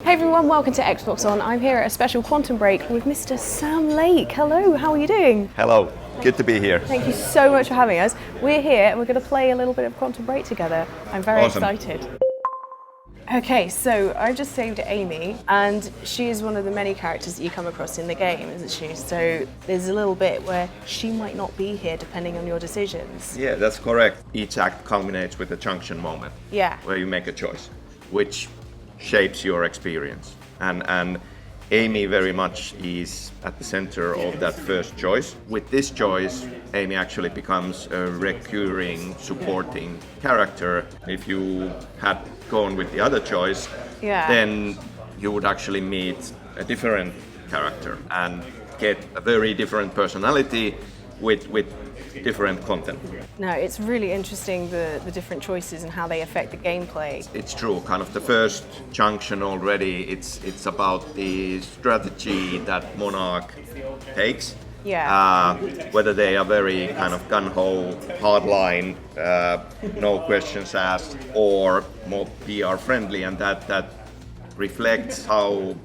Hey everyone, welcome to Xbox On. I'm here at a special Quantum Break with Mr. Sam Lake. Hello, how are you doing? Hello, good to be here. Thank you so much for having us. We're here and we're going to play a little bit of Quantum Break together. I'm very excited. Okay, so I've just saved Amy, and she is one of the many characters that you come across in the game, isn't she? So there's a little bit where she might not be here depending on your decisions. Yeah, that's correct. Each act culminates with a junction moment. Yeah. Where you make a choice, which shapes your experience. And Amy very much is at the center of that first choice. With this choice, Amy actually becomes a recurring supporting character. If you had gone with the other choice, then you would actually meet a different character and get a very different personality with different content. No, it's really interesting the different choices and how they affect the gameplay. It's true, kind of the first junction already, it's about the strategy that Monarch takes. Yeah. Whether they are very kind of gun-ho, hardline, no questions asked, or more PR friendly, and that reflects how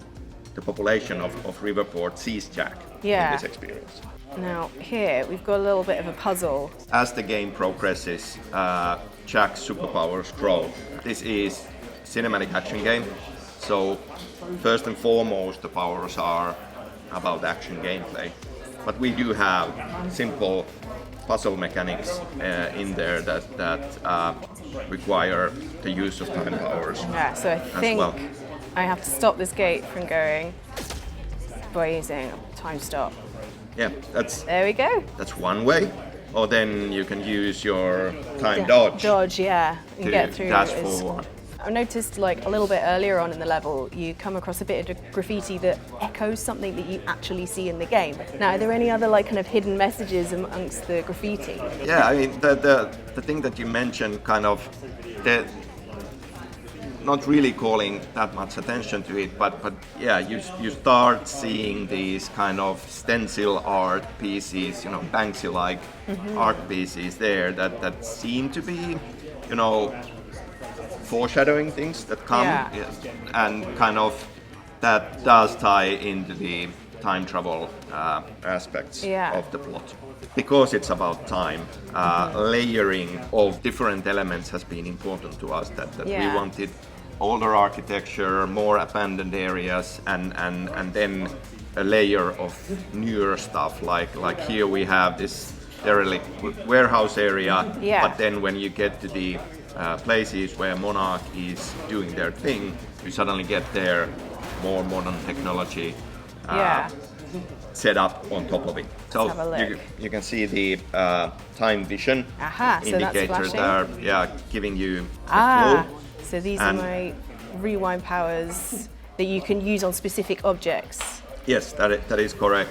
the population of Riverport sees Jack in this experience. Now here we've got a little bit of a puzzle. As the game progresses, Jack's superpowers grow. This is a cinematic action game, so first and foremost the powers are about action gameplay. But we do have simple puzzle mechanics in there that require the use of time powers. Yeah, so I think I have to stop this gate from going by using time stop. Yeah, there we go. That's one way. Or then you can use your time dodge. And get through. Dash forward. I noticed like a little bit earlier on in the level, you come across a bit of graffiti that echoes something that you actually see in the game. Now, are there any other like kind of hidden messages amongst the graffiti? Yeah, I mean the thing that you mentioned, kind of not really calling that much attention to it, but yeah, you start seeing these kind of stencil art pieces, Banksy-like art pieces there that seem to be, foreshadowing things that come, and kind of that does tie into the time travel aspects of the plot. Because it's about time, layering of different elements has been important to us, that we wanted older architecture, more abandoned areas, and then a layer of newer stuff, like here we have this derelict warehouse area, but then when you get to the places where Monarch is doing their thing, you suddenly get there more modern technology set up on top of it. So you can see the time vision indicators there, giving you the flow. So these are my rewind powers that you can use on specific objects. Yes, that is correct.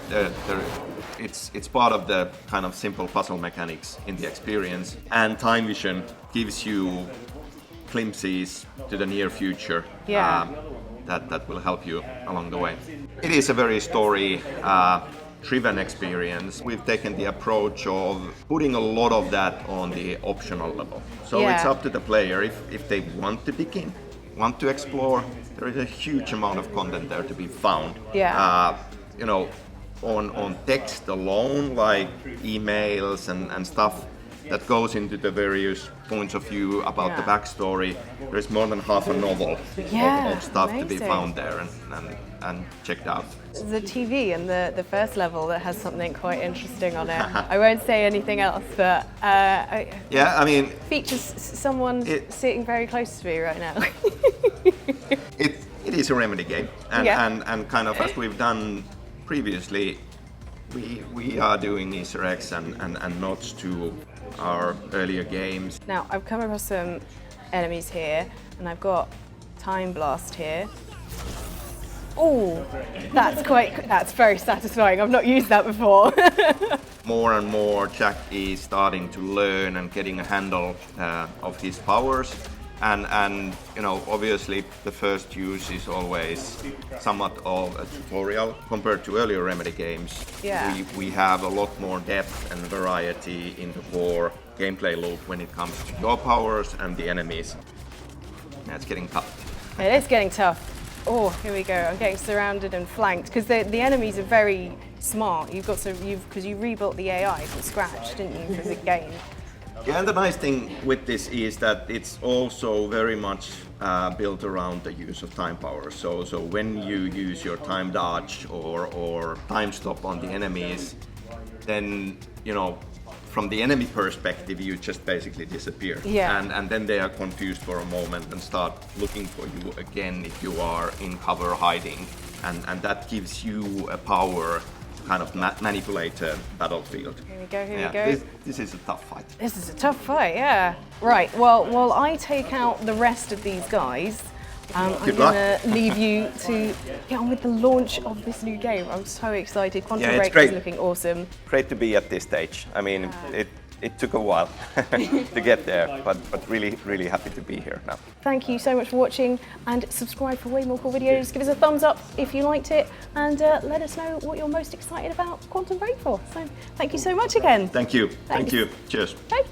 It's part of the kind of simple puzzle mechanics in the experience, and time vision gives you glimpses to the near future that will help you along the way. It is a very story-driven experience. We've taken the approach of putting a lot of that on the optional level. So it's up to the player if they want to begin, want to explore. There is a huge amount of content there to be found. On text alone, like emails and stuff that goes into the various points of view about the backstory. There's more than half a novel of stuff to be found there and checked out. The TV in the first level that has something quite interesting on it. I won't say anything else, but features someone sitting very close to me right now. It is a Remedy game, and kind of as we've done previously, we are doing Easter eggs and nods to our earlier games. Now I've come across some enemies here, and I've got Time Blast here. Oh, that's very satisfying. I've not used that before. More and more, Jack is starting to learn and getting a handle of his powers. And obviously the first use is always somewhat of a tutorial compared to earlier Remedy games. We have a lot more depth and variety in the core gameplay loop when it comes to your powers and the enemies. It's getting tough. It is getting tough. Oh, here we go. I'm getting surrounded and flanked because the enemies are very smart. You've got to because you rebuilt the AI from scratch, didn't you, for the game? Yeah, and the nice thing with this is that it's also very much built around the use of time power. So when you use your time dodge or time stop on the enemies, then from the enemy perspective, you just basically disappear. Yeah. And then they are confused for a moment and start looking for you again if you are in cover hiding. And that gives you a power to kind of manipulate a battlefield. Here we go, here we go. This is a tough fight. This is a tough fight, yeah. Right, well, while I take out the rest of these guys, I'm going to leave you to get on with the launch of this new game. I'm so excited. Quantum Break is looking awesome. Great to be at this stage. I mean, it took a while to get there, but really, really happy to be here now. Thank you so much for watching, and subscribe for way more cool videos. Give us a thumbs up if you liked it, and let us know what you're most excited about Quantum Break for. So thank you so much again. Thank you. Thank you. Cheers. Bye.